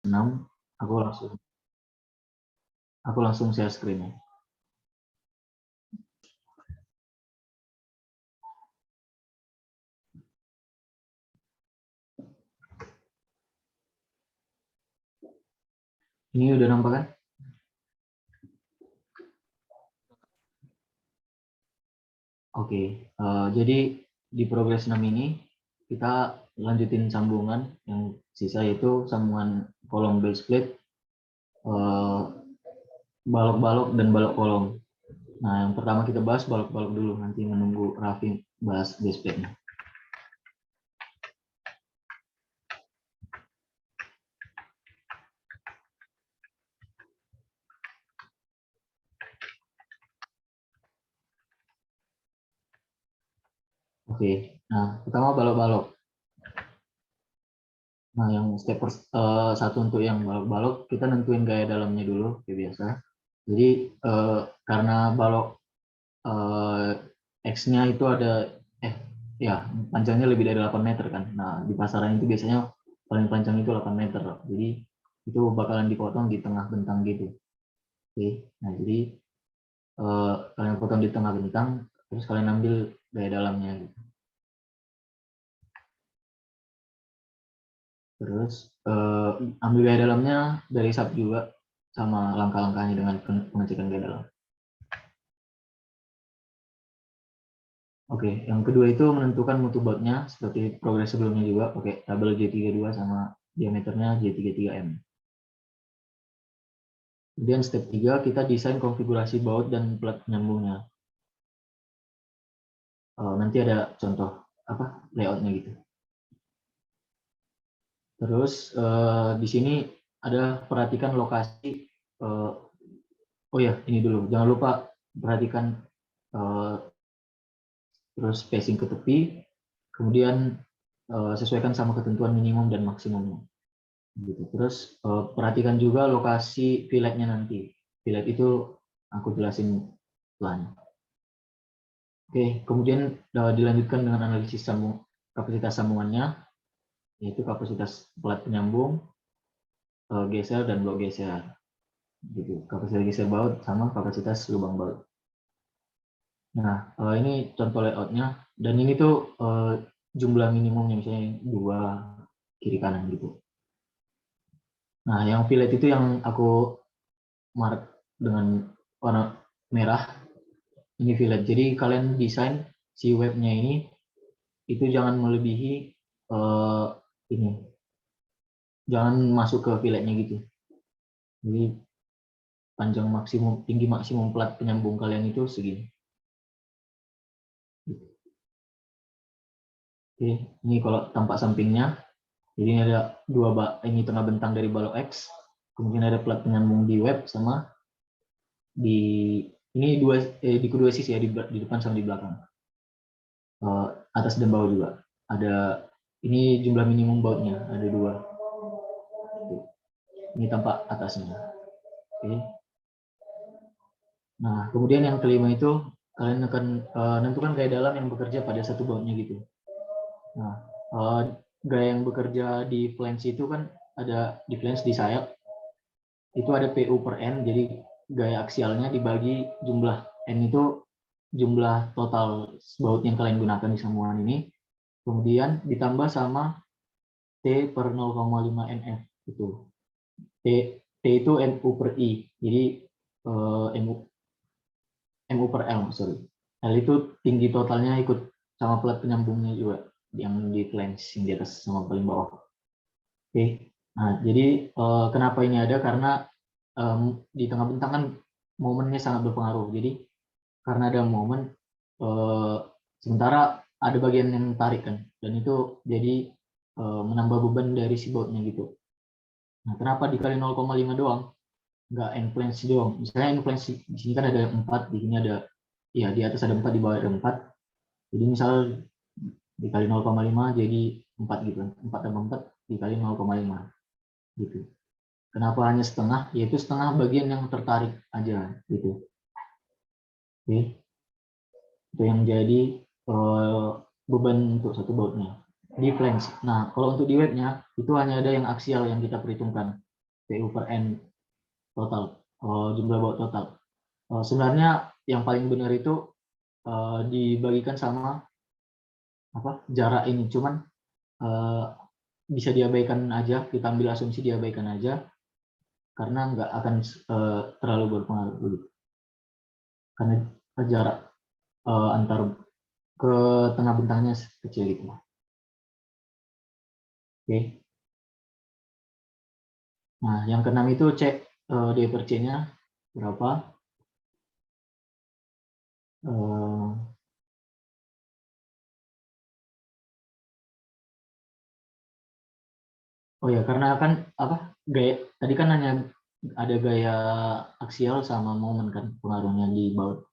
6, aku langsung share screen-nya. Ini udah nampak kan? Oke, jadi di progres 6 ini kita lanjutin sambungan yang sisa, yaitu sambungan kolom base plate, balok-balok dan balok kolom. Nah, yang pertama kita bahas balok-balok dulu, nanti menunggu Raffi bahas base plate-nya. Oke, nah pertama balok-balok. Nah, yang step satu untuk yang balok-balok, kita nentuin gaya dalamnya dulu, kayak biasa. Jadi, karena balok X-nya itu ada, ya panjangnya lebih dari 8 meter kan. Nah, di pasaran itu biasanya paling panjang itu 8 meter. Jadi, itu bakalan dipotong di tengah bentang gitu. Oke, nah jadi kalian potong di tengah bentang, terus kalian ambil gaya dalamnya gitu. Terus ambil gaya dalamnya dari sub juga, sama langkah-langkahnya dengan pengecekan gaya dalam. Oke, yang kedua itu menentukan mutu bautnya seperti progres sebelumnya juga, pakai tabel J32 sama diameternya J33M. Kemudian step 3, kita desain konfigurasi baut dan plat penyambungnya. Nanti ada contoh layoutnya gitu. Terus di sini ada perhatikan lokasi. Oh ya, ini dulu. Jangan lupa perhatikan terus spacing ke tepi. Kemudian sesuaikan sama ketentuan minimum dan maksimumnya. Gitu. Terus perhatikan juga lokasi filletnya nanti. Fillet itu aku jelasin pelan. Oke, kemudian dilanjutkan dengan analisis kapasitas sambungannya, yaitu kapasitas plat penyambung, geser, dan blok geser. Gitu. Kapasitas geser baut sama kapasitas lubang baut. Nah, ini contoh layoutnya, dan ini tuh jumlah minimumnya, misalnya 2 kiri kanan gitu. Nah, yang fillet itu yang aku mark dengan warna merah, ini fillet. Jadi kalian desain si webnya ini itu jangan melebihi ini, jangan masuk ke filletnya gitu. Jadi panjang maksimum, tinggi maksimum plat penyambung kalian itu segini. Oke, ini kalau tampak sampingnya, jadi ini ada ini tengah bentang dari balok X, kemudian ada plat penyambung di web sama di di kedua sisi ya, di depan sama di belakang. Atas dan bawah juga ada. Ini jumlah minimum bautnya ada 2. Ini tampak atasnya. Oke. Nah, kemudian yang kelima itu kalian akan menentukan gaya dalam yang bekerja pada satu bautnya gitu. Nah, gaya yang bekerja di flange itu kan ada di flange, di sayap itu ada PU per N, jadi gaya aksialnya dibagi jumlah N itu jumlah total baut yang kalian gunakan di sambungan ini, kemudian ditambah sama T per 0,5 NF itu. T itu MU per I, jadi MU per L, sorry. L itu tinggi totalnya ikut sama plat penyambungnya juga, yang di flange, yang di atas sama paling bawah. Oke, nah jadi kenapa ini ada? Karena di tengah bentang kan momennya sangat berpengaruh. Jadi karena ada momen, sementara ada bagian yang tarik kan, dan itu jadi menambah beban dari si bautnya gitu. Nah, kenapa dikali 0,5 doang? Nggak end flange doang. Misalnya end flange di sini kan ada 4, di sini ada, ya di atas ada 4, di bawah ada 4. Jadi misal dikali 0,5 jadi 4 gitu. 4 tambah 4 dikali 0,5 gitu. Kenapa hanya setengah? Yaitu setengah bagian yang tertarik aja gitu. Oke. Itu yang jadi beban untuk satu bautnya di flange. Nah, kalau untuk di webnya itu hanya ada yang aksial yang kita perhitungkan. PU per N total, jumlah baut total. Sebenarnya yang paling benar itu dibagikan sama jarak ini, cuman bisa diabaikan aja, kita ambil asumsi diabaikan aja karena nggak akan terlalu berpengaruh begitu. Karena jarak antar ke tengah bentangnya kecil gitu. Oke. Nah, yang keenam itu cek D per C-nya berapa. Oh ya, karena kan gaya tadi kan hanya ada gaya aksial sama momen kan pengaruhnya di baut.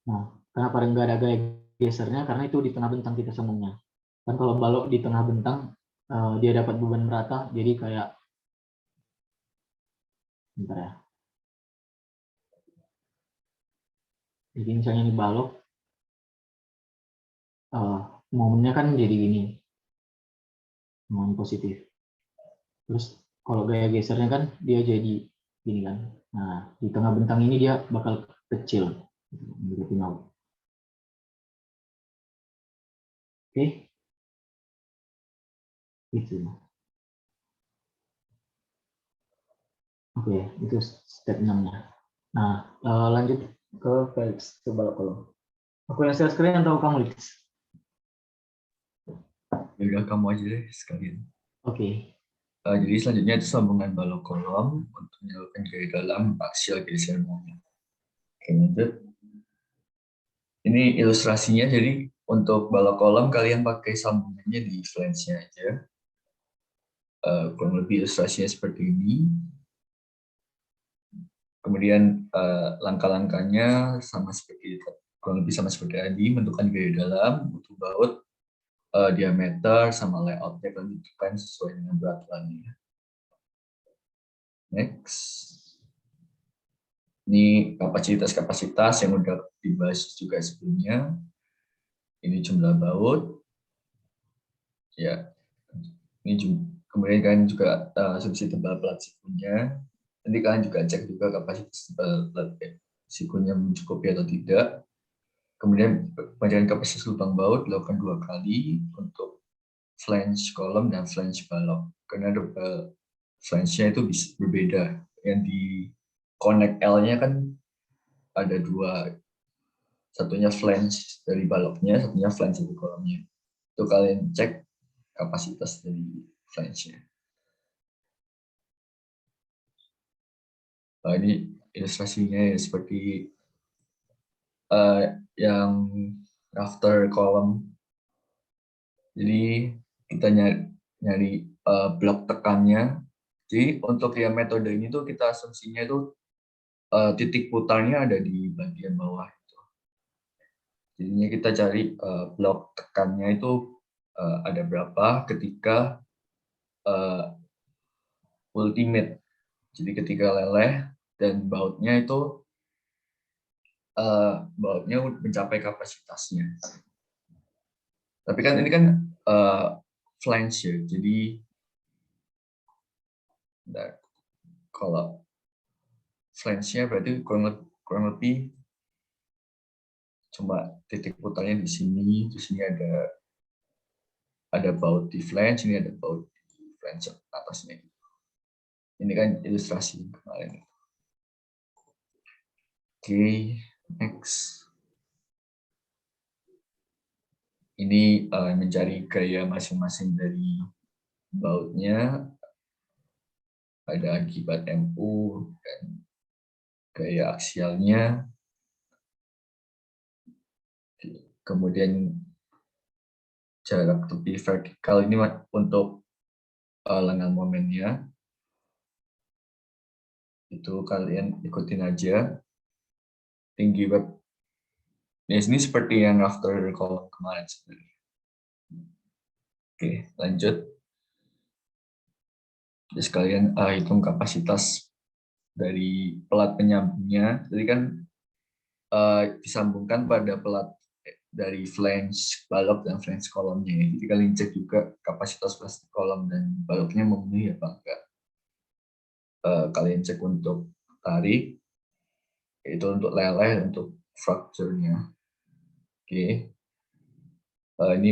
Nah, kenapa nggak ada gaya gesernya? Karena itu di tengah bentang kita sambungnya. Kan kalau balok di tengah bentang dia dapat beban merata, jadi kayak bentar ya. Jadi misalnya ini balok, momennya kan jadi gini, momen positif. Terus kalau gaya gesernya kan dia jadi gini kan. Nah, di tengah bentang ini dia bakal kecil. Oke, itu. Oke, itu step 6-nya. Nah, lanjut ke Felix. Coba kalau aku yang share screen atau kamu, Lex? Ya udah kamu aja deh sekalian. Oke. Jadi selanjutnya itu sambungan balok kolom untuk menyalurkan gaya dalam aksial geser momen. Oke, lanjut. Ini ilustrasinya, jadi untuk balok kolom kalian pakai sambungannya di flange-nya aja. Kurang lebih ilustrasinya seperti ini. Kemudian langkah-langkahnya kurang lebih sama seperti tadi, menentukan gaya dalam, butuh baut, diameter, sama layoutnya kalian tentukan sesuai dengan peraturannya. Next. Ini kapasitas-kapasitas yang udah dibahas juga sebelumnya. Ini jumlah baut. Ya. Ini kemudian kalian juga asumsi tebal pelat sikunya. Nanti kalian juga cek juga kapasitas tebal pelat sikunya mencukupi atau tidak. Kemudian penjagaan kapasitas lubang baut dilakukan 2 kali untuk flange kolom dan flange balok. Karena flange-nya itu berbeda. Yang di connect L-nya kan ada 2. Satunya flange dari baloknya, satunya flange dari kolomnya. Itu kalian cek kapasitas dari flange-nya. Ini ilustrasinya ya seperti yang rafter kolom. Jadi kita nyari blok tekannya. Jadi untuk yang metode ini tuh kita asumsinya itu titik putarnya ada di bagian bawah. Jadinya kita cari blok tekannya itu ada berapa ketika ultimate. Jadi ketika leleh dan bautnya itu bautnya mencapai kapasitasnya. Tapi kan ini kan flange ya. Jadi kalau flange-nya berarti kurang lebih cuma titik putarnya di sini ada baut di flange, ini ada baut di flange atasnya. Ini kan ilustrasi kemarin. Oke, next. Ini mencari gaya masing-masing dari bautnya. Ada akibat MU dan gaya aksialnya. Kemudian jarak tepi vertikal ini untuk lengan momennya. Itu kalian ikutin aja. Tinggi web. Nah, ini seperti yang rafter kolom kemarin sebenarnya. Oke, lanjut. Jadi sekalian hitung kapasitas dari pelat penyambungnya. Jadi kan disambungkan pada pelat dari flange balok dan flange kolomnya. Jadi kalian cek juga kapasitas plastik kolom dan baloknya memenuhi apa enggak. kalian cek untuk tarik, itu untuk leleh, untuk fracture-nya. Oke. Ini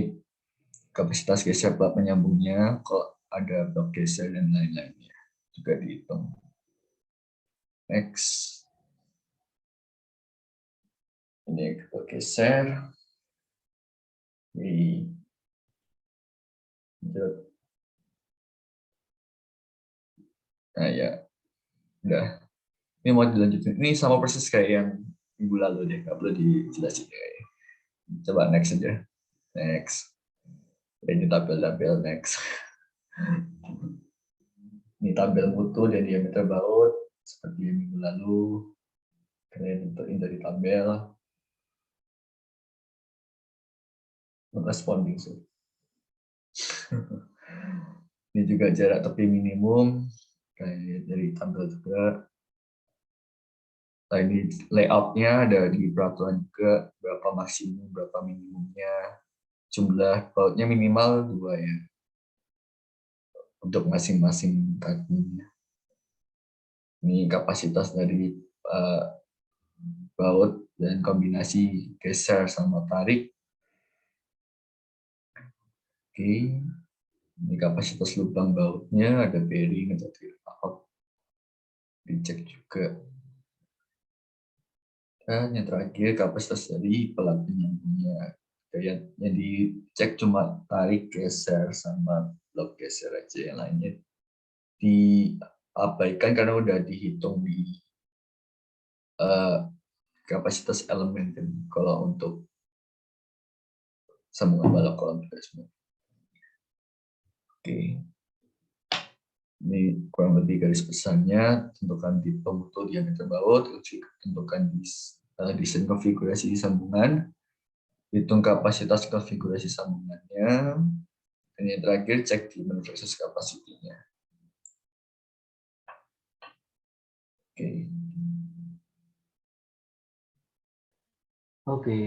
kapasitas geser plat penyambungnya, kok ada blok geser dan lain-lainnya juga dihitung. Next. Ini blok geser. Nah ya, udah. Ini mau dilanjutin. Ini sama persis kayak yang minggu lalu deh, nggak perlu dijelasin ya. Coba next aja. Next. Ini tabel next. Ini tabel mutu dan diameter baut seperti yang minggu lalu. Kalian tentuin dari tabel. Responding so. Ini juga jarak tepi minimum kayak dari tabel juga. Nah, ini layoutnya ada di peraturan juga, berapa maksimum, berapa minimumnya, jumlah bautnya minimal 2 ya, untuk masing-masing kakinya. Ini kapasitas dari baut dan kombinasi geser sama tarik. Oke, ini kapasitas lubang bautnya, ada bearing atau out, dicek juga. Dan yang terakhir kapasitas dari pelat penyambungnya, yang dicek cuma tarik, geser, sama blok geser aja, yang lainnya diabaikan karena udah dihitung di kapasitas elemen kan, kalau untuk sambungan balok kolom juga semua. Oke. Ini kurang lebih garis besarnya, tentukan tipe mutu diameter baut, tentukan desain konfigurasi sambungan, hitung kapasitas konfigurasi sambungannya, dan yang terakhir cek di versus kapasitinya. Oke. Oke.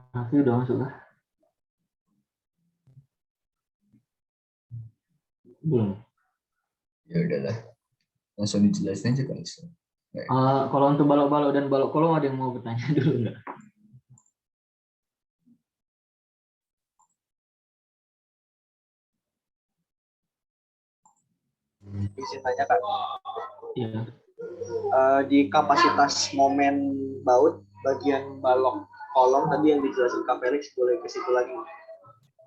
Raffi udah masuk kah? Belum. Ya udahlah, langsung dijelasin aja kali. Kalau untuk balok-balok dan balok kolom ada yang mau bertanya dulu nggak? Izin tanya Kak, Iya. di kapasitas momen baut bagian balok kolom tadi yang dijelasin Kak Felix, boleh ke situ lagi?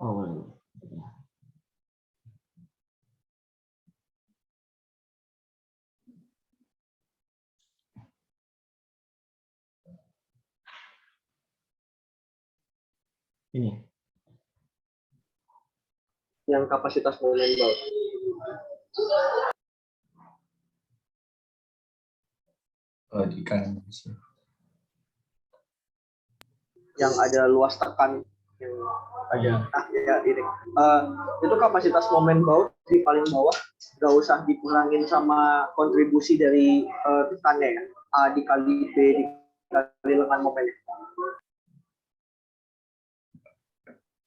Oh, boleh. Ini. Yang kapasitas momen baut. Di kanan. Yang ada luas tekan yang ada ya ini. Itu kapasitas momen baut di paling bawah, nggak usah dikurangin sama kontribusi dari tekannya ya. A dikali B dikali lengan momennya.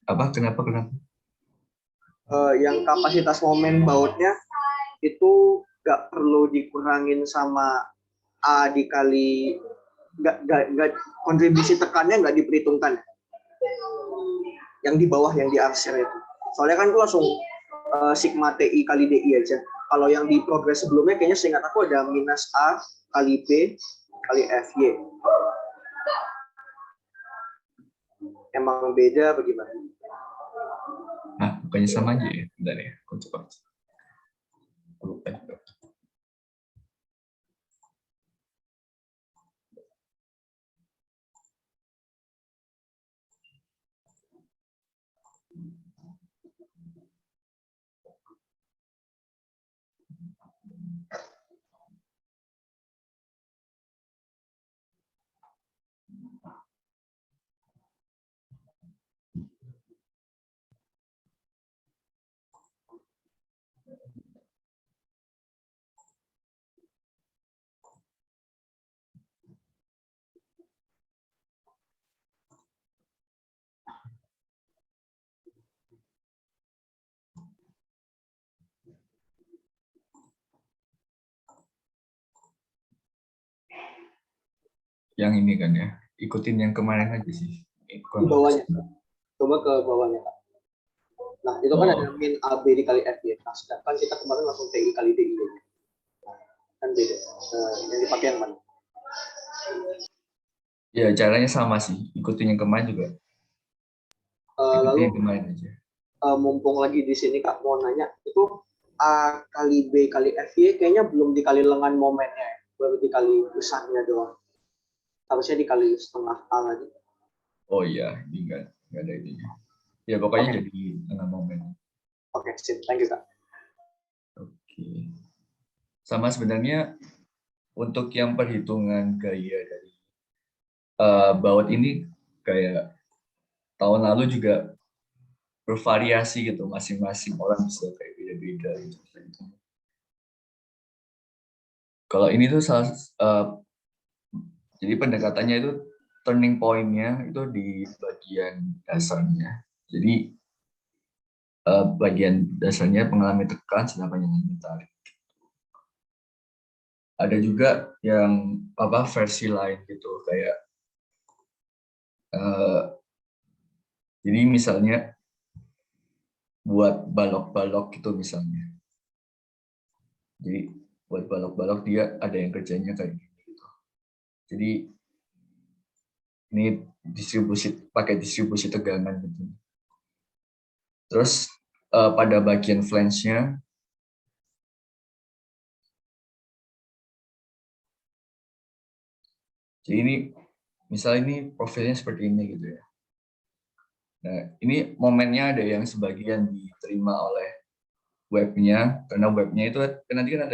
Apa? Kenapa? Yang kapasitas momen bautnya itu nggak perlu dikurangin sama A dikali nggak kontribusi tekannya nggak diperhitungkan yang di bawah yang di arsir itu, soalnya kan itu langsung sigma TI kali DI aja. Kalau yang di progres sebelumnya kayaknya seingat aku ada minus A kali B kali FY. Emang beda bagaimana? Nah, bukannya sama aja ya? Bentar ya, aku coba. Lupa. yang ini kan ya, ikutin yang kemarin aja sih. Di bawahnya. Coba ke bawahnya, Kak. Nah, itu kan ada min AB dikali FY. Nah, sedangkan kita kemarin langsung TI kali DI. Nah, kan beda. Yang dipakai yang mana? Ya, caranya sama sih. Ikutin yang kemarin juga. Ikutin Lalu yang kemarin aja. mumpung lagi di sini, Kak, mau nanya, itu A kali B kali FY kayaknya belum dikali lengan momennya ya. Baru dikali besarnya doang. Harusnya dikali setengah A lagi. Oh iya, ini nggak ada ininya. Ya pokoknya Oke. jadi tengah momen. Oke, sip. Thank you, Kak. Oke. Sama sebenarnya untuk yang perhitungan gaya dari baut ini kayak tahun lalu juga bervariasi gitu, masing-masing orang bisa kayak beda-beda gitu. Kalau ini tuh jadi pendekatannya itu turning point-nya itu di bagian dasarnya. Jadi bagian dasarnya mengalami tekan sedangkan yang ditarik. Ada juga yang versi lain gitu kayak jadi misalnya buat balok-balok gitu misalnya. Jadi buat balok-balok dia ada yang kerjanya kayak gitu. Jadi ini pakai distribusi tegangan gitu. Terus pada bagian flange-nya jadi ini misalnya ini profilnya seperti ini gitu ya. Nah, ini momennya ada yang sebagian diterima oleh webnya karena webnya itu kan nanti kan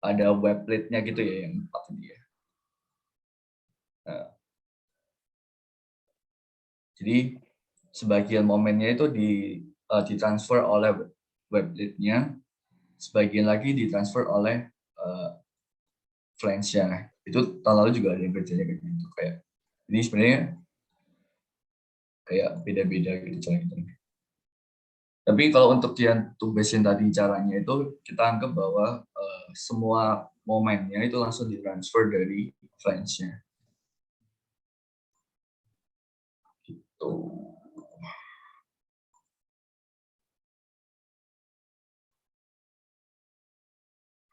ada web plate-nya gitu ya yang pakai dia. Nah, jadi sebagian momennya itu ditransfer oleh web plate-nya, sebagian lagi ditransfer oleh flange-nya. Itu tahun lalu juga ada yang kerjanya kayak gitu kayak. Ini sebenarnya kayak beda-beda gitu cara kita. Tapi kalau untuk yang tugasin tadi caranya itu kita anggap bahwa semua momennya itu langsung ditransfer dari flange-nya. Gitu.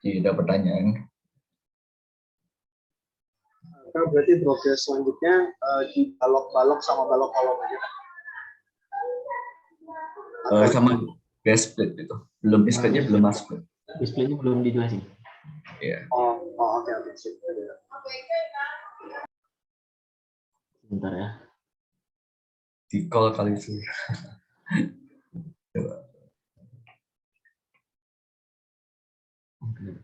Jadi ada pertanyaan. Nah, berarti progres selanjutnya di balok-balok sama balok kolom aja. Sama gas split itu. Belum split-nya belum masuk. Displaynya belum dijelasin. Iya. Oke. Sip. Sebentar ya. Di call kali itu. Oke.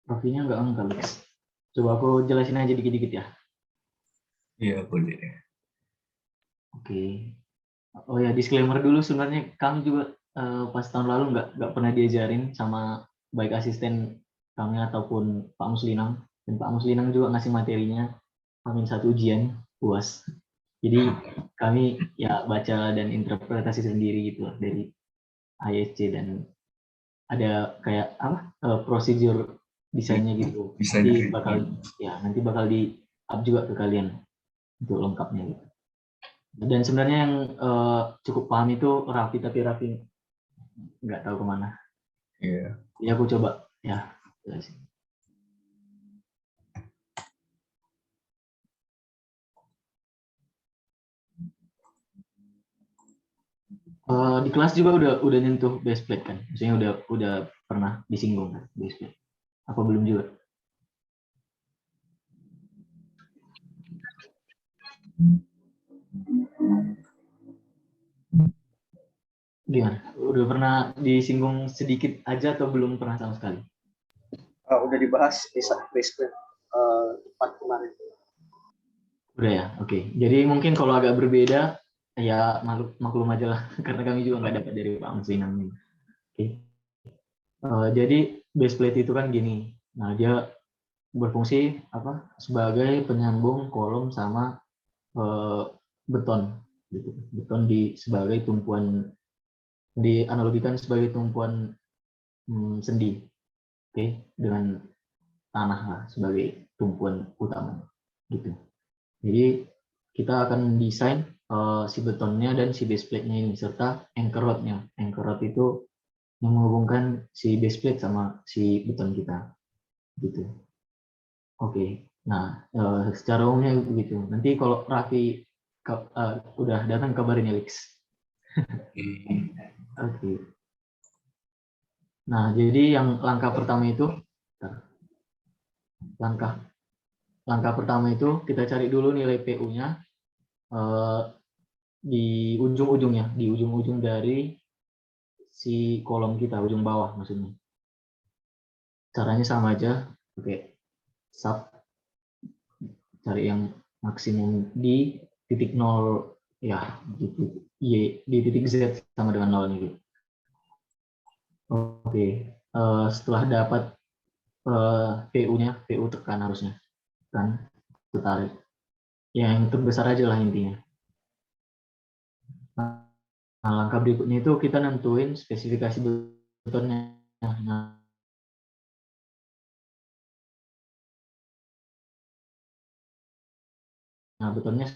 Profilnya nggak angkat, Lex. Coba aku jelasin aja dikit-dikit ya. Iya, boleh. Oke. Oh ya, disclaimer dulu, sebenarnya kami juga pas tahun lalu nggak pernah diajarin sama baik asisten kami ataupun Pak Muslinang, dan Pak Muslinang juga ngasih materinya Amin 1 ujian UAS. Jadi kami ya baca dan interpretasi sendiri gitu lah dari ISC, dan ada kayak apa prosedur desainnya gitu. Bisa Nanti di bakal di up juga ke kalian untuk lengkapnya gitu. Dan sebenarnya yang cukup paham itu Raffi, tapi Raffi nggak tahu kemana. Iya. Jadi aku coba ya jelasin. Di kelas juga udah nyentuh base plate kan, maksudnya udah pernah disinggung kan base plate. Apa belum juga? Gimana? Udah pernah disinggung sedikit aja atau belum pernah sama sekali? Udah dibahas di basement tempat kemarin. Udah ya, oke. Jadi mungkin kalau agak berbeda, ya maklum aja lah, karena kami juga nggak dapat dari Pak Muslinam ini. Oke. Jadi base plate itu kan gini. Nah, dia berfungsi apa? Sebagai penyambung kolom sama beton. Gitu. Beton sebagai tumpuan, dianalogikan sebagai tumpuan sendi, oke, dengan tanah lah sebagai tumpuan utama, gitu. Jadi kita akan desain si betonnya dan si base plate-nya ini serta anchor rod-nya. Anchor rod itu yang menghubungkan si base plate sama si beton kita, gitu. Oke. Nah, secara umumnya begitu. Nanti kalau Raffi udah datang kabarin ya, Lex. Oke. Nah, jadi yang langkah pertama itu kita cari dulu nilai PU-nya di ujung-ujungnya, di ujung-ujung dari si kolom kita, ujung bawah maksudnya. Caranya sama aja, pakai sub, cari yang maksimum di titik 0 ya, di titik Z sama dengan 0 ini. Oke, setelah dapat PU-nya, PU tekan harusnya, kan, tarik. Yang terbesar aja lah intinya. Nah, langkah berikutnya itu kita nentuin spesifikasi betonnya. Nah, betonnya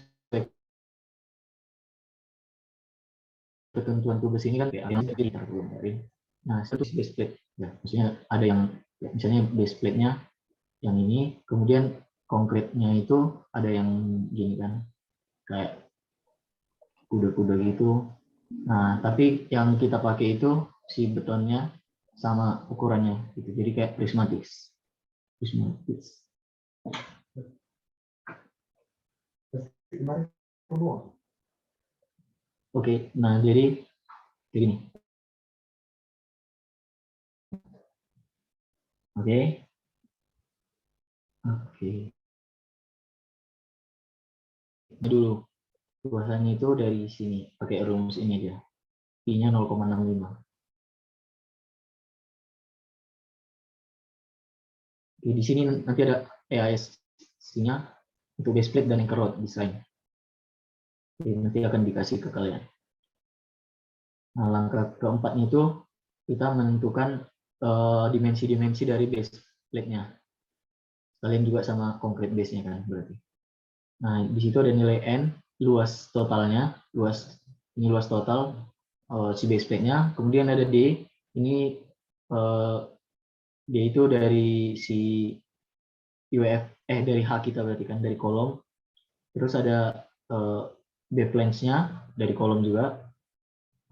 ketentuan tugas ini kan yang kita dari. Nah, satu base plate. Ya, maksudnya ada yang ya, misalnya base plate-nya yang ini, kemudian konkretnya itu ada yang gini kan, kayak kuda-kuda gitu. Nah, tapi yang kita pakai itu si betonnya sama ukurannya gitu. Jadi kayak prismatis. Prismatis. Oke, nah jadi kayak gini. Oke. Oke. Dulu luasannya itu dari sini pakai rumus ini aja. Pi-nya 0,65. Oke, di sini nanti ada EAS-nya untuk base plate dan anchor rod design. Oke, nanti akan dikasih ke kalian. Nah, langkah keempatnya itu kita menentukan dimensi-dimensi dari base plate-nya. Kalian juga sama konkret base-nya kan berarti. Nah, di situ ada nilai N, luas totalnya, ini luas total si base plate-nya. Kemudian ada D, ini D itu dari si UF, dari H kita berarti kan, dari kolom. Terus ada B flange-nya dari kolom juga,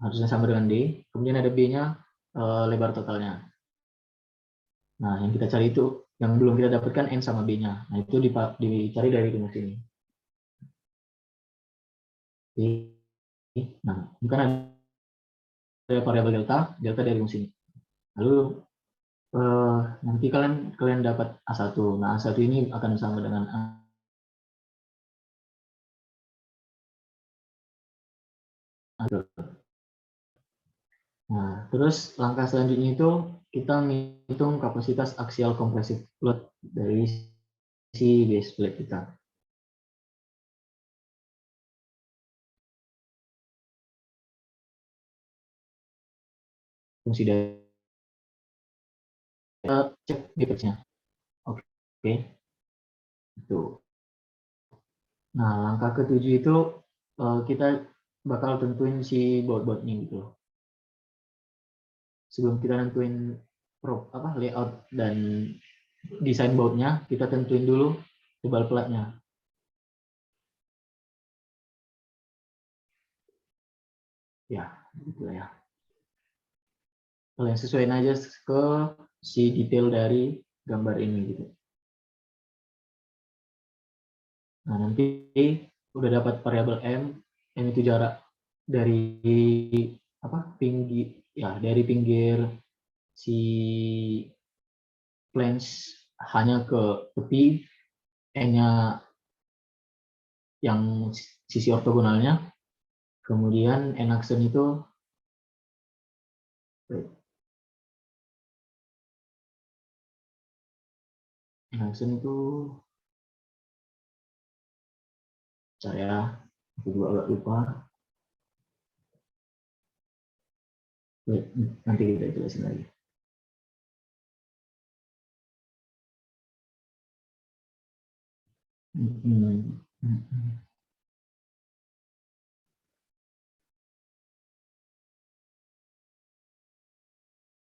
harusnya sama dengan D. Kemudian ada B-nya, lebar totalnya. Nah, yang kita cari itu, yang belum kita dapatkan N sama B-nya. Nah, itu dicari dari rumus ini. Nah, ini kan ada variabel delta dari rumus ini. Lalu nanti kalian dapat A1. Nah, A1 ini akan sama dengan A. Nah, terus langkah selanjutnya itu kita menghitung kapasitas axial compressive load dari si base plate kita. Fungsi dari cek dpx-nya. Oke. Itu. Nah, langkah ketujuh itu kita bakal tentuin si baut-bautnya gitu. Sebelum kita nentuin layout dan desain bautnya, kita tentuin dulu tebal pelatnya. Ya, gitu ya. Kalian sesuaiin aja ke si detail dari gambar ini gitu. Nah, nanti udah dapat variabel M itu jarak dari dari pinggir si flange hanya ke tepi, N-nya yang sisi ortogonalnya, kemudian N-aksen itu saya juga agak lupa. Nanti kita jelasin lagi.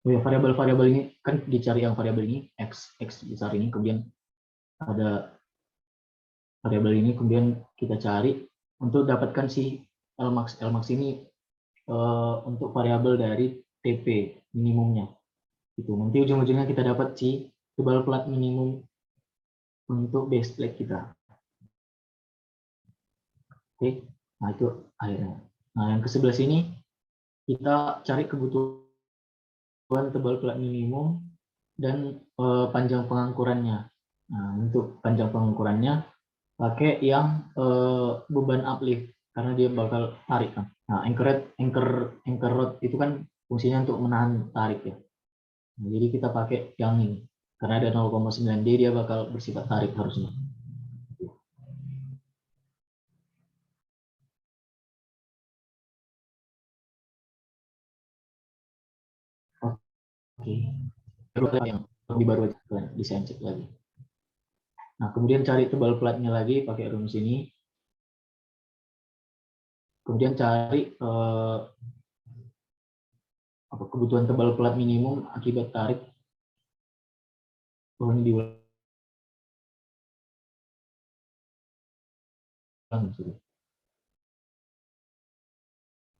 Oh ya, variabel-variabel ini kan dicari yang variabel ini x besar ini, kemudian ada variabel ini, kemudian kita cari untuk dapatkan si Lmax. Lmax ini untuk variabel dari TP minimumnya. Itu nanti ujung-ujungnya kita dapat si tebal plat minimum untuk base plate kita. Oke, nah itu akhirnya. Nah yang ke sebelah sini kita cari kebutuhan tebal plat minimum dan panjang pengangkurannya. Nah untuk panjang pengangkurannya pakai yang beban uplift karena dia bakal tarik kan. Nah anchor rod itu kan fungsinya untuk menahan tarik ya. Nah, jadi kita pakai yang ini karena ada 0,9D dia bakal bersifat tarik harusnya. Oke. Yang lebih baru aja desain cek lagi. Nah kemudian cari tebal platnya lagi pakai rumus ini. Kemudian cari kebutuhan tebal plat minimum akibat tarik. Oh, ini diulang.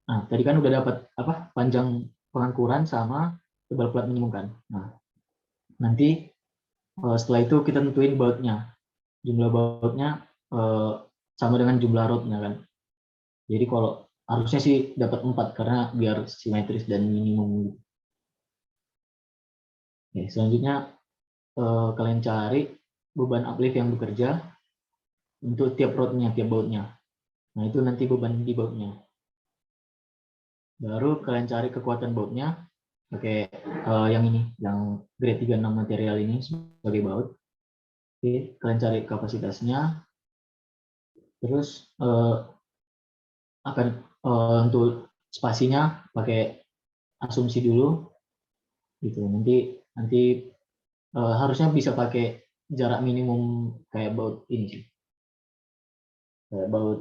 Nah, tadi kan udah dapat panjang pengangkuran sama tebal plat minimum kan. Nah, nanti setelah itu kita tentuin bautnya. Jumlah bautnya sama dengan jumlah rodnya kan. Jadi kalau harusnya sih dapat 4 karena biar simetris dan minimum. Oke, selanjutnya kalian cari beban uplift yang bekerja untuk tiap rodnya, tiap bautnya. Nah, itu nanti beban di bautnya. Baru kalian cari kekuatan bautnya pakai yang ini, yang grade 36 material ini sebagai baut. Oke, kalian cari kapasitasnya. Terus akan untuk spasinya pakai asumsi dulu gitu. Nanti harusnya bisa pakai jarak minimum kayak baut ini sih. Kayak baut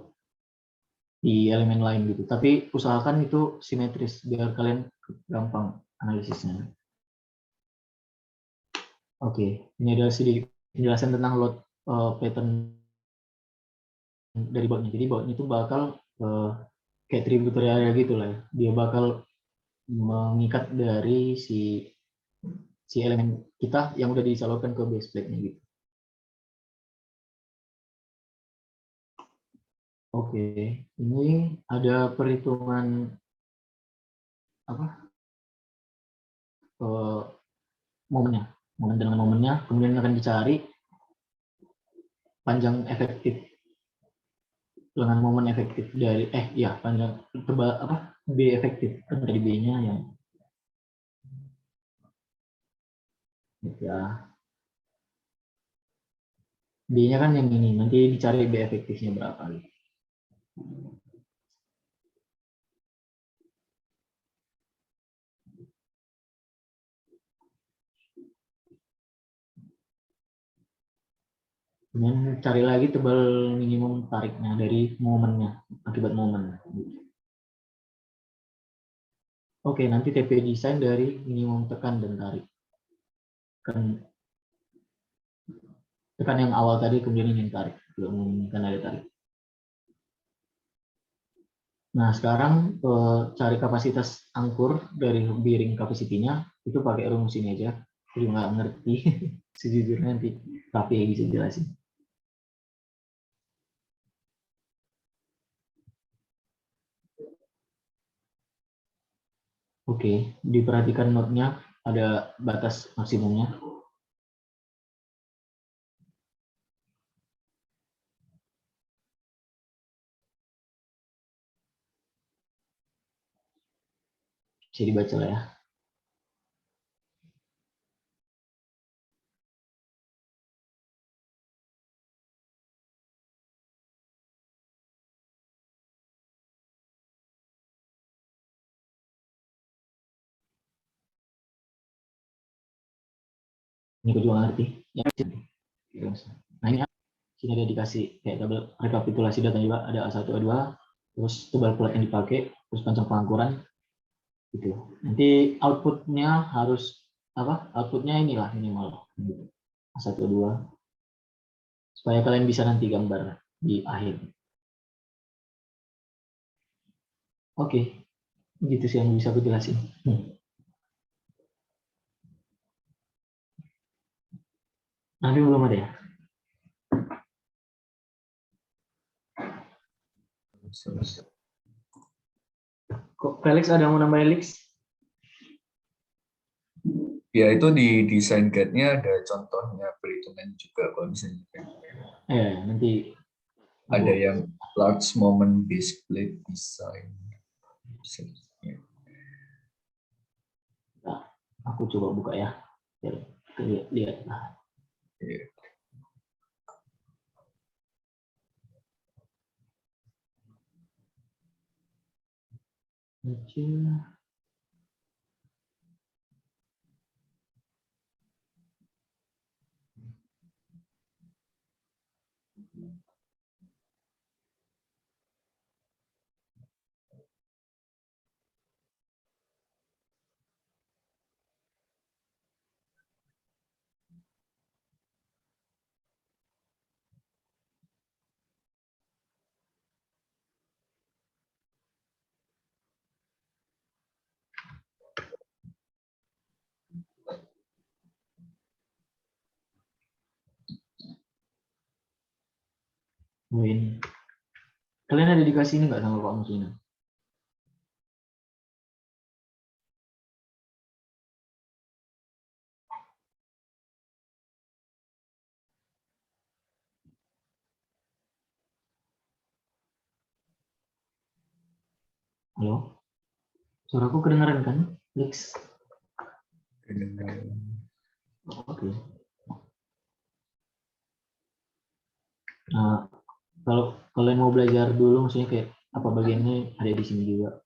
di elemen lain gitu. Tapi usahakan itu simetris biar kalian gampang analisisnya. Oke, ini adalah sedikit penjelasan tentang load pattern dari bautnya. Jadi bautnya itu bakal kayak tributary area gitu lah ya. Dia bakal mengikat dari si elemen kita yang udah disalurkan ke base plate-nya gitu. Oke, ini ada perhitungan momennya, momen dengan momennya, kemudian akan dicari panjang efektif dengan momen efektif dari panjang tebal apa B efektif kan dari B-nya yang ya B-nya kan yang ini, nanti dicari B efektifnya berapa gitu. Kemudian cari lagi tebal minimum tariknya dari momennya, akibat momen. Oke, nanti TP desain dari minimum tekan dan tarik. Tekan yang awal tadi, kemudian ingin tarik. Belum menginginkan ada tarik. Nah, sekarang cari kapasitas angkur dari bearing capacity-nya, itu pakai rumus ini aja. Jadi nggak ngerti, sejujurnya nanti tapi bisa jelasin. Oke, diperhatikan node-nya ada batas maksimumnya. Bisa dibaca lah ya. Ini aku juga ngerti. Ya, nah ini sini ada dikasih kayak tabel rekapitulasi data juga, ada A1, A2, terus tebal plat yang dipakai, terus panjang pengangkuran, gitu. Nanti outputnya harus apa? Outputnya inilah minimal A1, A2, supaya kalian bisa nanti gambar di akhir. Oke, gitu sih yang bisa aku jelasin. Nanti belum ada ya? Kok Felix ada yang mau nambah Felix? Ya itu di desain guide-nya ada contohnya perhitungan juga kalau misalnya. Nanti Ada yang large moment based plate design. Nah, aku coba buka ya. Biar lihat. Yeah. Kecil. Ini. Kalian ada dikasih ini nggak sama Pak Musina? Halo? Suaraku kedengaran kan? Lex. Oke. Nah, kalau kalian mau belajar dulu, maksudnya kayak apa bagiannya ada di sini juga.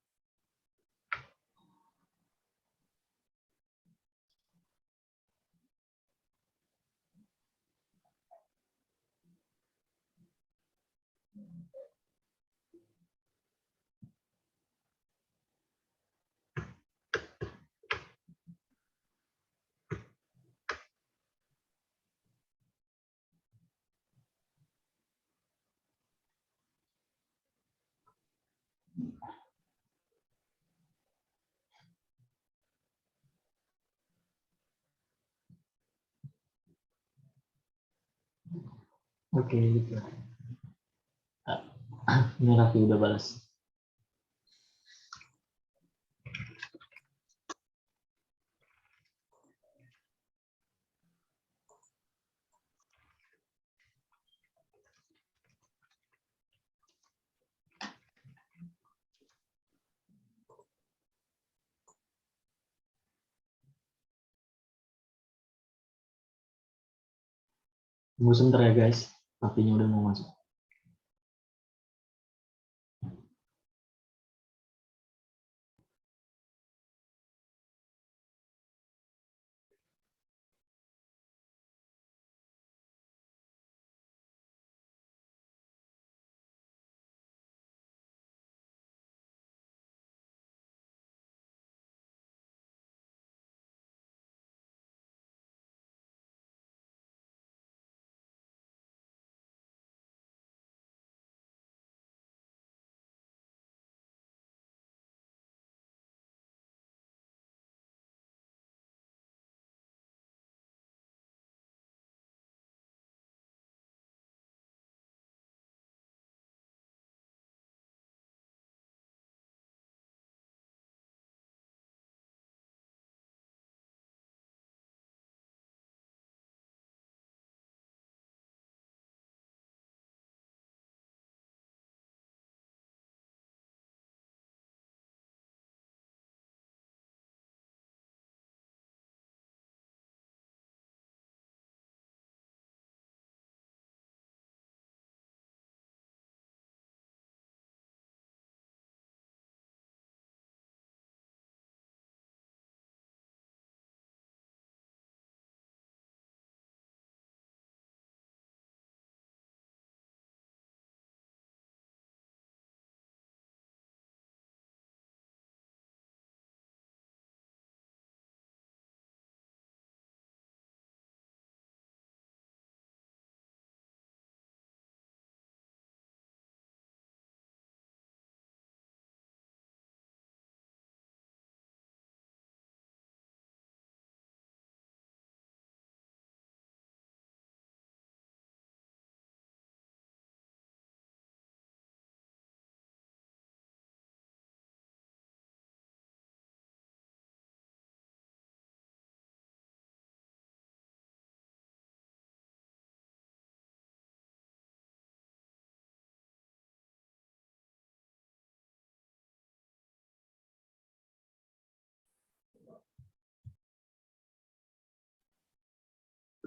Oke, gitu. Ini Raffi udah balas. Tunggu sebentar ya guys, tapinya udah mau masuk.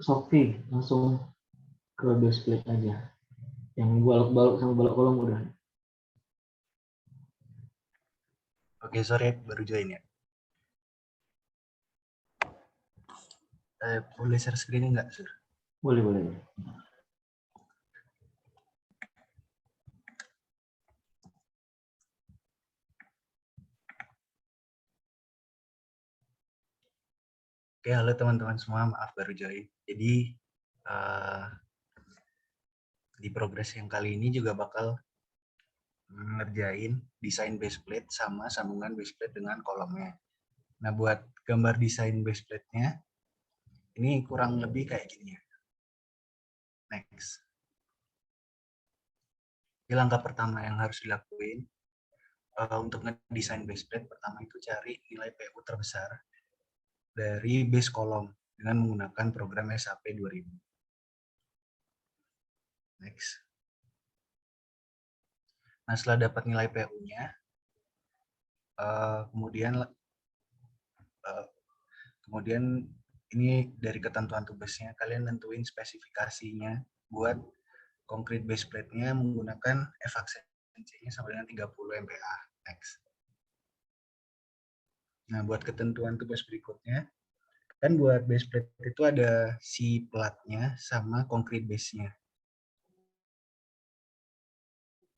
Sofi, langsung ke base plate aja. Yang balok-balok sama balok kolom udah. Oke, sorry, baru join ya. Boleh share screen nggak, Sur? Boleh, boleh. Oke, halo teman-teman semua, maaf baru join. Jadi, di progres yang kali ini juga bakal ngerjain desain baseplate sama sambungan baseplate dengan kolomnya. Nah, buat gambar desain baseplate-nya, ini kurang lebih kayak gini ya. Next. Ini langkah pertama yang harus dilakuin untuk ngedesain baseplate. Pertama itu cari nilai PU terbesar dari base kolom dengan menggunakan program SAP 2000. Next. Nah, setelah dapat nilai PU-nya, kemudian ini dari ketentuan tugasnya, kalian nentuin spesifikasinya buat concrete base plate-nya menggunakan F-aksensinya sampai dengan 30 MPa. Next. Nah, buat ketentuan tugas berikutnya, kan buat base plate itu ada si platnya sama concrete base-nya.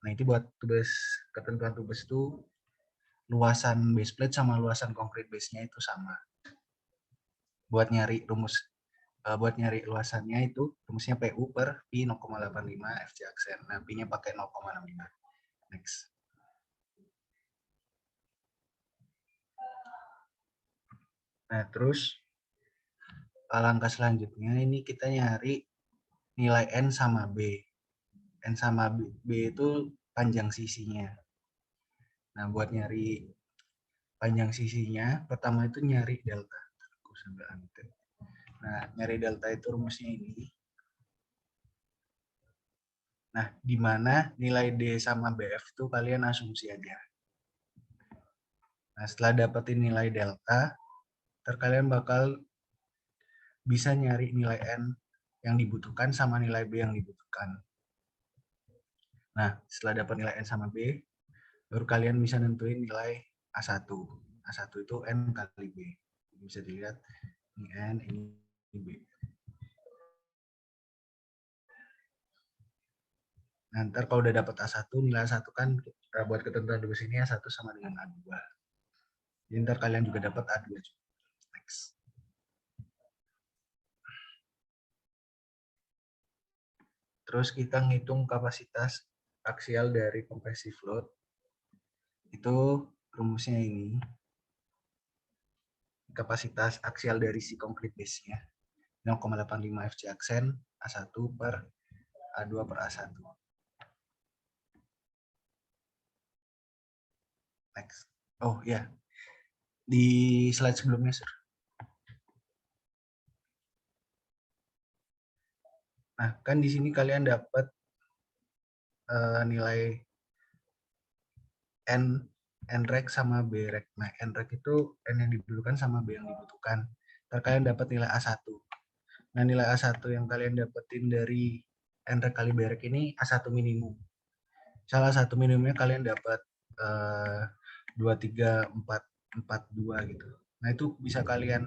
Nah, itu buat tugas ketentuan tugas itu luasan base plate sama luasan concrete base-nya itu sama. Buat nyari luasannya itu rumusnya PU per Pi 0,85 FC aksen. Nah, Pi-nya pakai 0,65. Next. Nah, terus langkah selanjutnya ini kita nyari nilai N sama B. N sama B itu panjang sisinya. Nah, buat nyari panjang sisinya, pertama itu nyari delta. Nah, nyari delta itu rumusnya ini. Nah, di mana nilai D sama BF itu kalian asumsi aja. Nah, setelah dapetin nilai delta, kalian bakal bisa nyari nilai N yang dibutuhkan sama nilai B yang dibutuhkan. Nah, setelah dapat nilai N sama B, baru kalian bisa nentuin nilai A1. A1 itu N kali B. Bisa dilihat, ini N, ini B. Nah, ntar kalau udah dapat A1, nilai A1 kan buat ketentuan di sini A1 sama dengan A2. Jadi ntar kalian juga dapat A2 juga. Next. Terus kita ngitung kapasitas aksial dari compressive load. Itu rumusnya ini. Kapasitas aksial dari si concrete base-nya 0,85 FC aksen A1 per A2 per A1. Next. Oh ya, di slide sebelumnya, Sir. Nah, kan di sini kalian dapat nilai N rek sama B rek. Nah, N rek itu N yang dibutuhkan sama B yang dibutuhkan. Ntar kalian dapat nilai A1. Nah, nilai A1 yang kalian dapetin dari N rek kali B rek ini A1 minimum. Salah satu minimumnya kalian dapat 23442 gitu. Nah, itu bisa kalian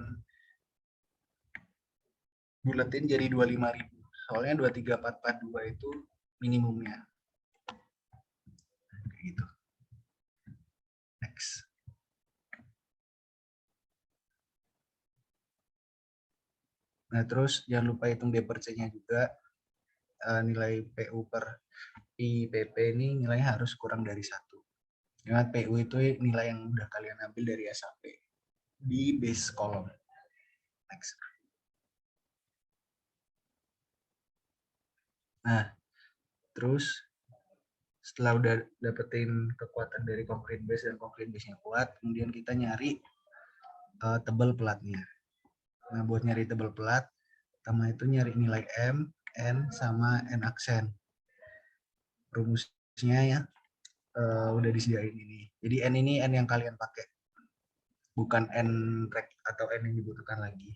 buletin jadi 25.000. Soalnya 23442 itu minimumnya. Kayak gitu. Next. Nah, terus jangan lupa hitung D per C-nya juga. Nilai PU per IPP ini nilainya harus kurang dari 1. Ingat, PU itu nilai yang udah kalian ambil dari SAP di base column. Next. Nah, terus setelah udah dapetin kekuatan dari concrete base dan concrete base-nya kuat, kemudian kita nyari tebal pelatnya. Nah, buat nyari tebal pelat, pertama itu nyari nilai M, N, sama N aksen. Rumusnya ya udah disediain ini. Jadi N ini N yang kalian pakai, bukan N rek atau N yang dibutuhkan lagi.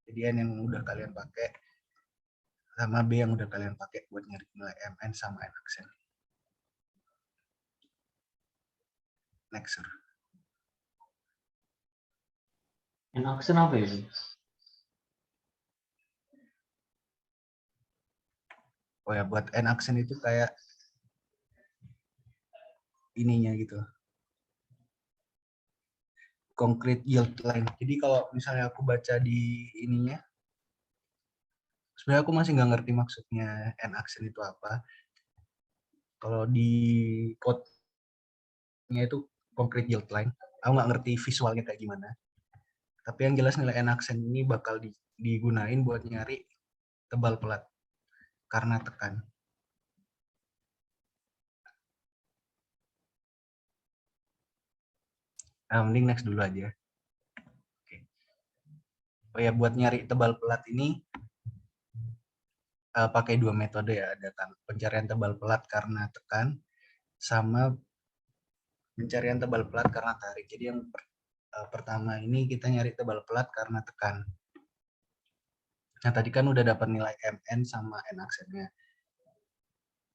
Jadi N yang udah kalian pakai sama B yang udah kalian pakai buat nyari nilai M, N, sama N aksen. Next, Sir. N aksen apa ya? Oh ya, buat N aksen itu kayak ininya gitu. Concrete yield line. Jadi kalau misalnya aku baca di ininya, sebenarnya aku masih nggak ngerti maksudnya N aksen itu apa. Kalau di code-nya itu concrete yield line, aku nggak ngerti visualnya kayak gimana. Tapi yang jelas nilai N aksen ini bakal digunain buat nyari tebal pelat karena tekan. Nah, mending next dulu aja. Oke. Oh ya, buat nyari tebal pelat ini pakai dua metode ya, ada pencarian tebal pelat karena tekan sama pencarian tebal pelat karena tarik. Jadi yang pertama ini kita nyari tebal pelat karena tekan. Nah, tadi kan udah dapat nilai MN sama N aksennya.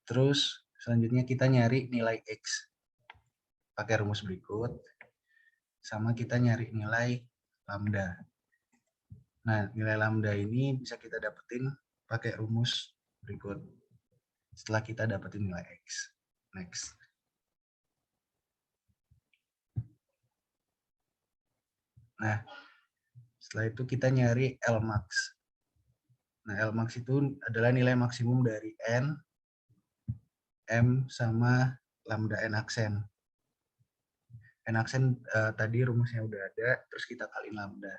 Terus selanjutnya kita nyari nilai X pakai rumus berikut, sama kita nyari nilai lambda. Nah, nilai lambda ini bisa kita dapetin pakai rumus berikut. Setelah kita dapetin nilai X. Next. Nah, setelah itu kita nyari Lmax. Nah, Lmax itu adalah nilai maksimum dari N, M, sama lambda N aksen. N aksen tadi rumusnya udah ada, terus kita kali lambda.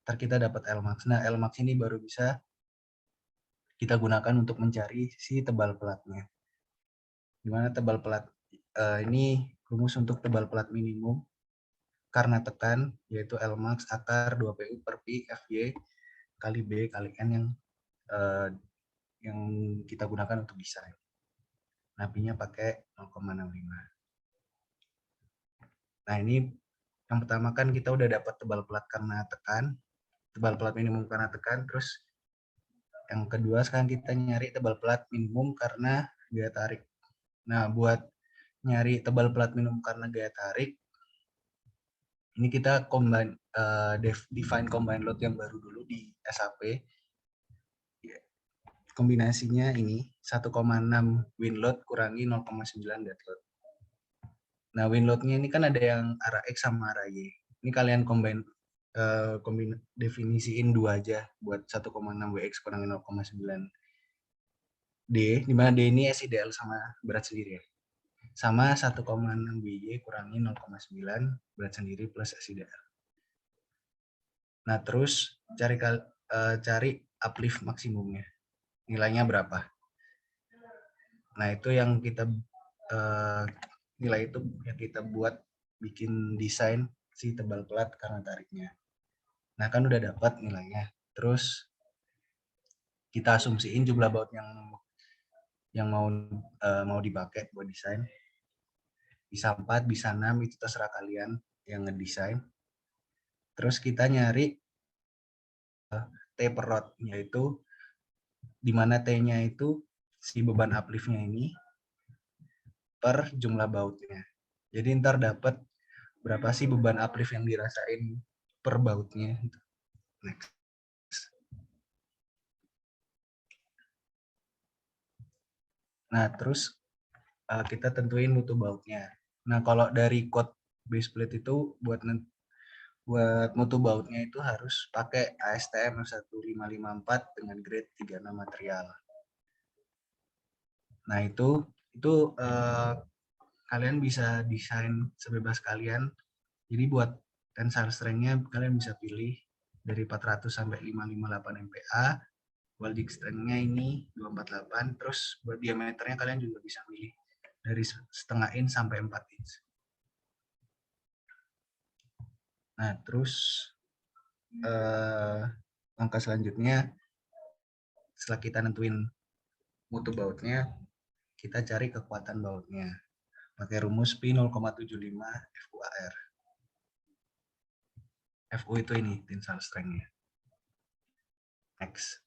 Ntar kita dapat Lmax. Nah, Lmax ini baru bisa kita gunakan untuk mencari si tebal pelatnya. Dimana tebal pelat ini rumus untuk tebal pelat minimum karena tekan, yaitu Lmax akar 2PU per Pi Fy kali B kali N yang kita gunakan untuk desain. Nah, Pi-nya pakai 0,65. Nah, ini yang pertama kan kita udah dapat tebal pelat karena tekan, tebal pelat minimum karena tekan, terus Yang kedua sekarang kita nyari tebal pelat minimum karena gaya tarik. Nah, buat nyari tebal pelat minimum karena gaya tarik, ini kita define combine load yang baru dulu di SAP. Kombinasinya ini 1,6 win load kurangi 0,9 dead load. Nah, win load-nya ini kan ada yang arah X sama arah Y. Ini kalian definisiin 2 aja buat 1,6 WX kurangi 0,9 D, di mana D ini S ideal sama berat sendiri ya. Sama 1,6 WY kurangi 0,9 berat sendiri plus S ideal. Nah, terus cari uplift maksimumnya. Nilainya berapa? Nah, itu yang kita nilai itu yang kita buat bikin desain si tebal pelat karena tariknya. Nah, kan udah dapat nilainya. Terus kita asumsiin jumlah baut yang mau dipakai buat desain. Bisa 4, bisa 6, itu terserah kalian yang ngedesain. Terus kita nyari T per rod, yaitu di mana T-nya itu si beban uplift-nya ini per jumlah bautnya. Jadi ntar dapat berapa sih beban uplift yang dirasain per bautnya. Next. Nah, terus kita tentuin mutu bautnya. Nah, kalau dari code base plate itu buat mutu bautnya itu harus pakai ASTM 1554 dengan grade 36 material. Nah, itu kalian bisa desain sebebas kalian. Jadi buat tensile strength-nya kalian bisa pilih dari 400 sampai 558 MPa. Welding strength-nya ini 248. Terus buat diameternya kalian juga bisa pilih dari setengah inch sampai 4 inch. Nah, terus langkah selanjutnya setelah kita nentuin mutu bautnya, kita cari kekuatan bautnya pakai rumus P 0,75 FUAR. FU itu ini tensile strength-nya. Next.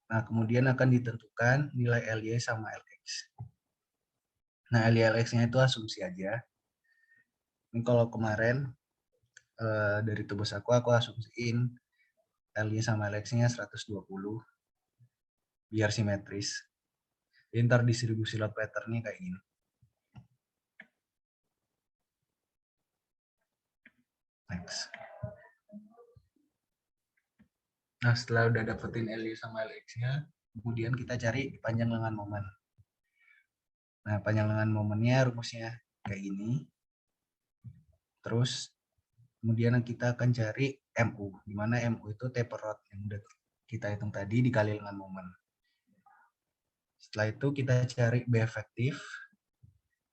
Nah, kemudian akan ditentukan nilai LY sama LX. Nah, LY LX-nya itu asumsi aja. Ini kalau kemarin dari tubuh aku asumsiin LY sama LX-nya 120 biar simetris. Jadi ntar distribusi load pattern-nya kayak gini. Next. Nah, setelah udah dapetin LY sama LX-nya, kemudian kita cari panjang lengan momen. Nah, panjang lengan momennya rumusnya kayak gini. Terus kemudian kita akan cari MU, di mana MU itu taper rod yang udah kita hitung tadi dikali lengan momen. Setelah itu kita cari B efektif,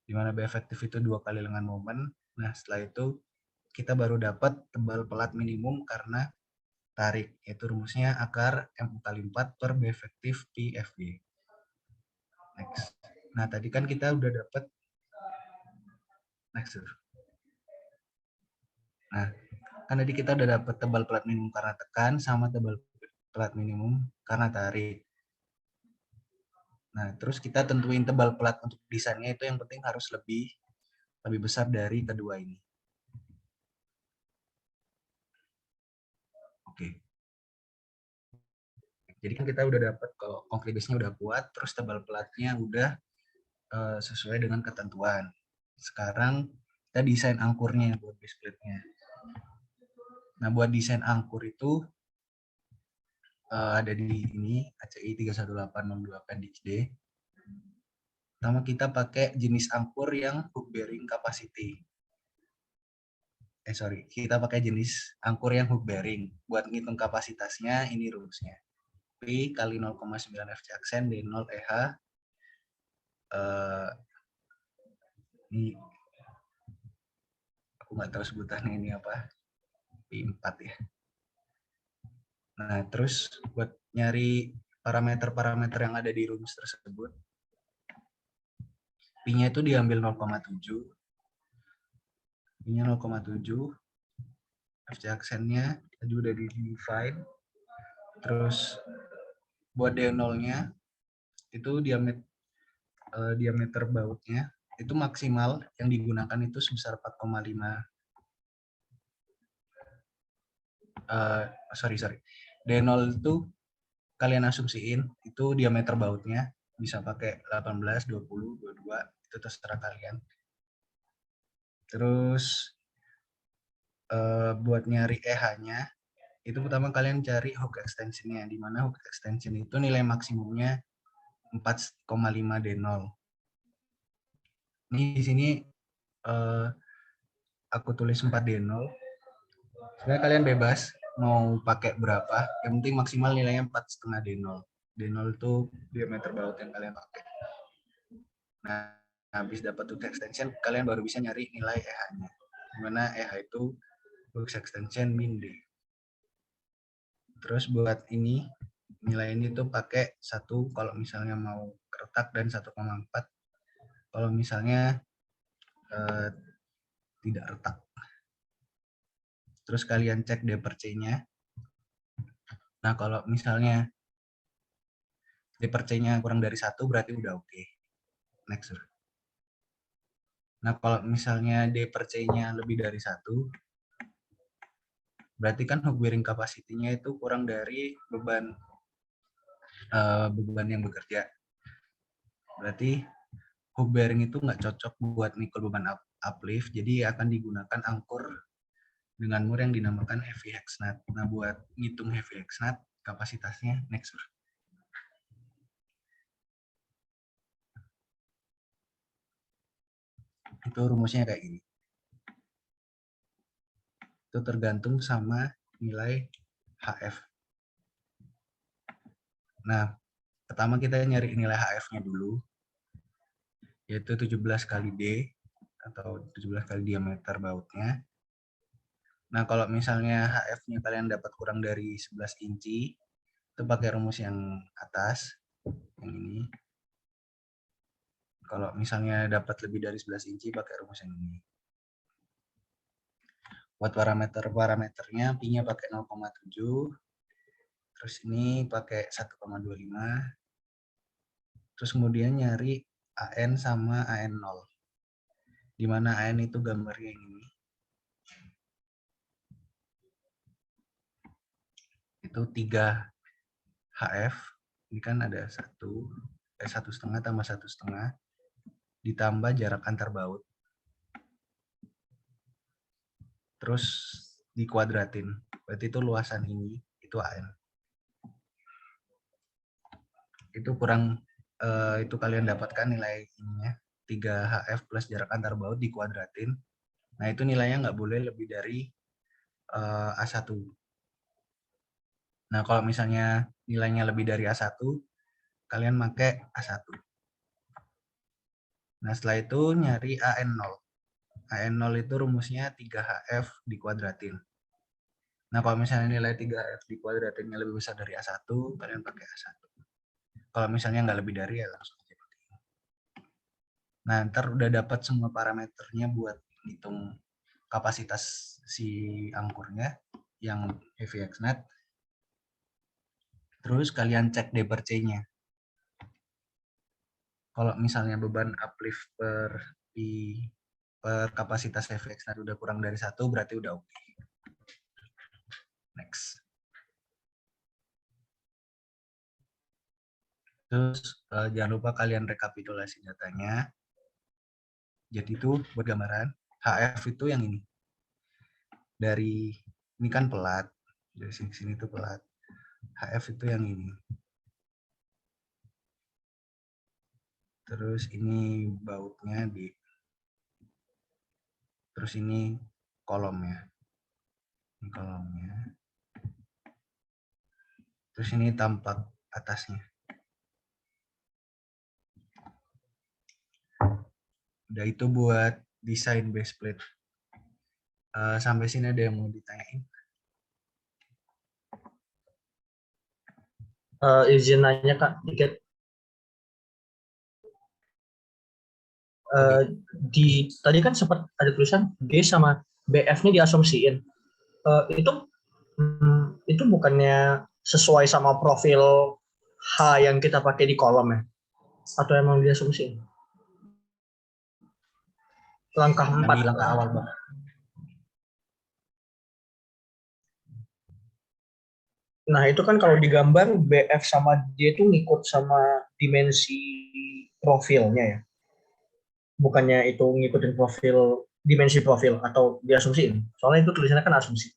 di mana B efektif itu 2 kali lengan momen. Nah, setelah itu kita baru dapat tebal pelat minimum karena tarik, yaitu rumusnya akar MU kali 4 per B efektif Pi FG. Next. Nah, tadi kan kita udah dapat next. Nah, kan tadi kita udah dapat tebal pelat minimum karena tekan sama tebal pelat minimum karena tarik. Nah, terus kita tentuin tebal pelat untuk desainnya itu yang penting harus lebih besar dari kedua ini. Oke. Jadi kan kita udah dapat kalau concrete base-nya udah kuat, terus tebal pelatnya udah sesuai dengan ketentuan. Sekarang kita desain angkurnya buat base plate-nya. Nah, buat desain angkur itu ada di ini ACI 31862 Appendix D. Pertama kita pakai jenis angkur yang hook bearing capacity. Kita pakai jenis angkur yang hook bearing. Buat ngitung kapasitasnya ini rumusnya. P kali 0,9 FC aksen D0 EH. Ini aku nggak tahu sebutannya ini apa. P4 ya. Nah, terus buat nyari parameter-parameter yang ada di rumus tersebut, P-nya itu diambil 0,7. P-nya 0,7. FC aksennya tadi udah di define. Terus buat D0-nya itu diameter bautnya itu maksimal yang digunakan itu sebesar 4,5 sorry D0 itu kalian asumsiin itu diameter bautnya bisa pakai 18, 20, 22 itu terserah kalian. Terus buat nyari EH-nya itu pertama kalian cari hook extension-nya, di mana hook extension itu nilai maksimumnya 4,5 D0. Ini di sini aku tulis 4 D0. Sebenarnya kalian bebas mau pakai berapa, yang penting maksimal nilainya 4,5 D0. D0 itu diameter baut yang kalian pakai. Nah, habis dapat hook extension, kalian baru bisa nyari nilai EH-nya. Di mana EH itu hook extension min D. Terus buat ini, nilai ini tuh pakai 1 kalau misalnya mau retak dan 1,4 kalau misalnya tidak retak. Terus kalian cek D per C-nya. Nah, kalau misalnya D per C-nya kurang dari 1 berarti udah oke. Next. Nah, kalau misalnya D per C-nya lebih dari 1, berarti kan hook bearing capacity-nya itu kurang dari beban yang bekerja. Berarti hook bearing itu nggak cocok buat mikul beban uplift, jadi akan digunakan angkur dengan mur yang dinamakan heavy hex nut. Nah, buat ngitung heavy hex nut, kapasitasnya next. Itu rumusnya kayak gini. Itu tergantung sama nilai HF. Nah, pertama kita nyari nilai HF-nya dulu, yaitu 17 kali D, atau 17 kali diameter bautnya. Nah, kalau misalnya HF-nya kalian dapat kurang dari 11 inci, itu pakai rumus yang atas, yang ini. Kalau misalnya dapat lebih dari 11 inci, pakai rumus yang ini. Buat parameternya, pi-nya pakai 0,7, terus ini pakai 1,25, terus kemudian nyari AN sama AN0, di mana AN itu gambarnya yang ini. Itu 3 HF, ini kan ada 1,5 tambah 1,5 ditambah jarak antar baut, terus dikuadratin, berarti itu luasan ini itu AN. Itu itu kalian dapatkan nilai ininya 3 HF plus jarak antar baut dikuadratin. Nah, itu nilainya nggak boleh lebih dari A1. Nah, kalau misalnya nilainya lebih dari A1, kalian pakai A1. Nah, setelah itu nyari AN0. AN0 itu rumusnya 3HF dikuadratin. Nah, kalau misalnya nilai 3HF dikuadratinnya lebih besar dari A1, kalian pakai A1. Kalau misalnya nggak lebih dari, ya langsung aja pakai. Nah, ntar udah dapat semua parameternya buat hitung kapasitas si angkurnya yang heavy hex nut. Terus kalian cek D per C-nya. Kalau misalnya beban uplift per kapasitas heavy hex nut udah kurang dari 1, berarti udah oke. Next. Terus jangan lupa kalian rekapitulasi datanya. Jadi itu buat gambaran, HF itu yang ini. Dari ini kan pelat, dari sini itu pelat. HF itu yang ini. Terus ini bautnya di. Terus ini kolomnya. Ini kolomnya. Terus ini tampak atasnya. Udah itu buat desain base plate. Sampai sini ada yang mau ditanyain? Izin nanya Kak, dikit. Tadi kan sempat ada tulisan B sama BF-nya diasumsiin. Itu bukannya sesuai sama profil H yang kita pakai di kolom ya? Atau emang dia asumsi? Langkah 4, Kami langkah awal, Bang. Nah, itu kan kalau digambar BF sama D itu ngikut sama dimensi profilnya ya. Bukannya itu ngikutin dimensi profil atau diasumsiin. Soalnya itu tulisannya kan asumsi.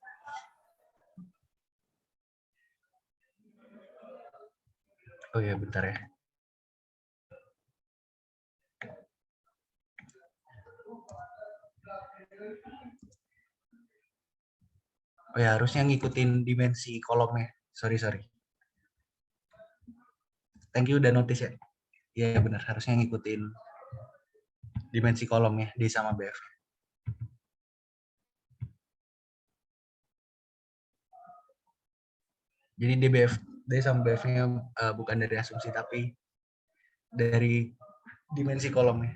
Oh ya, bentar ya. Oh ya, harusnya ngikutin dimensi kolomnya. Sorry. Thank you udah notice ya. Iya benar, harusnya ngikutin dimensi kolomnya D sama BF. Jadi D sama BF-nya bukan dari asumsi tapi dari dimensi kolomnya.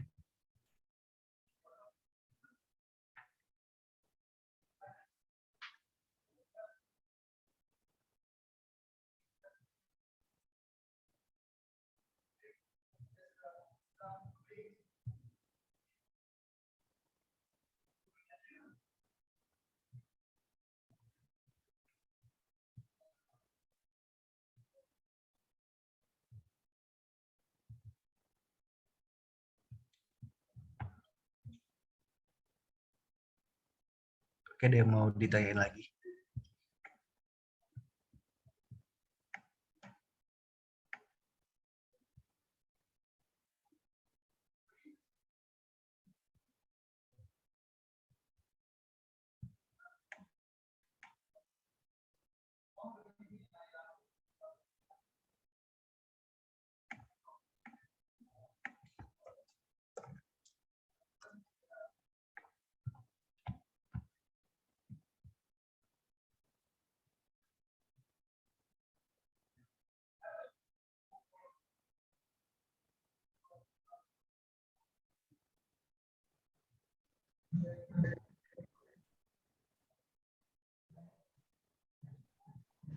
Oke, dia mau ditanyain lagi.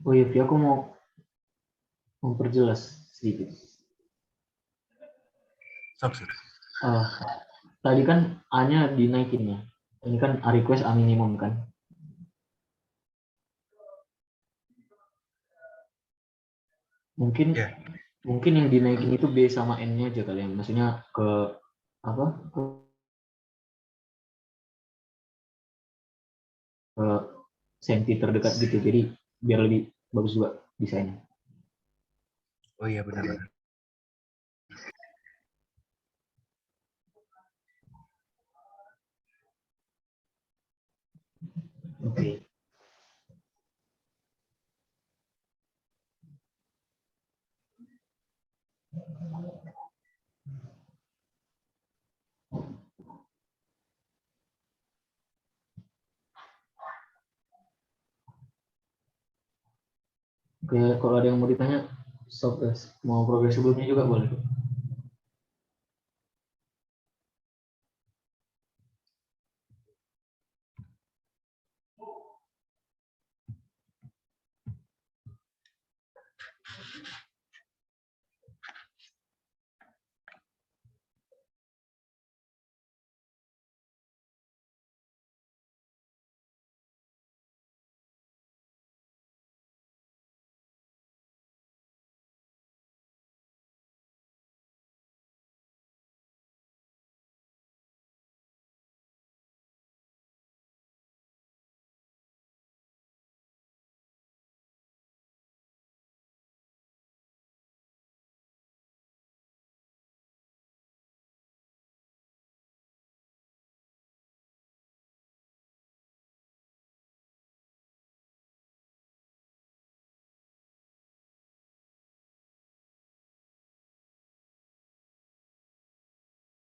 Oh iya, Vi, aku mau memperjelas sedikit. Sok. Eh, Tadi kan A-nya dinaikin ya. Ini kan A request A minimum kan. Mungkin Ya. mungkin yang dinaikin itu B sama N-nya aja kali ya. Maksudnya ke apa? Ke senti terdekat gitu. Jadi biar lebih bagus juga desainnya. Oh iya benar-benar. Oke. Oke, kalau ada yang mau ditanya, stop guys. Mau progres sebelumnya juga boleh.